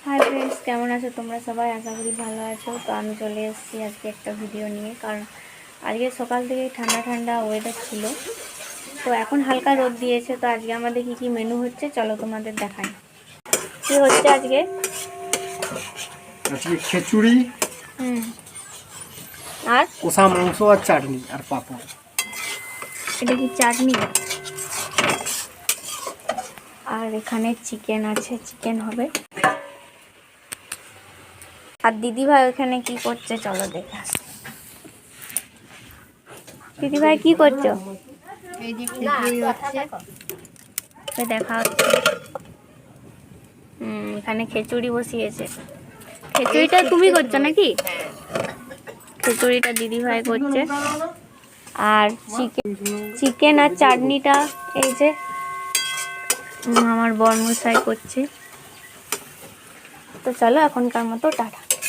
Hi friends, কেমন আছো তোমরা সবাই? আশা করি ভালো আছো। তো আমি চলে এসেছি আজকে একটা ভিডিও নিয়ে, কারণ আজকে সকাল থেকে ঠান্ডা ঠান্ডা ওয়েদার ছিল, তো এখন হালকা রোদ দিয়েছে। তো আজকে আমাদের কি মেনু হচ্ছে চলো তোমাদের দেখাই। কি হচ্ছে আজকে? আজকে খিচুড়ি, আর কষা মাংস আর চাটনি আর পাপড়। এটা কি চাটনি? আর এখানে চিকেন আছে, চিকেন হবে। আর দিদিভাই ওখানে কি করছে চলো দেখে আসি। দিদিভাই কি করছো? এই যে খিচুড়ি হচ্ছে, দেখা হচ্ছে। এখানে খিচুড়ি বসিয়েছে। খিচুড়িটা তুমি করছো নাকি? খিচুড়িটা দিদিভাই করছে। আর চিকেন আর চাটনিটা এই যে আমার বরমশাই করছে। তো চলো এখনকার মতো টাটা।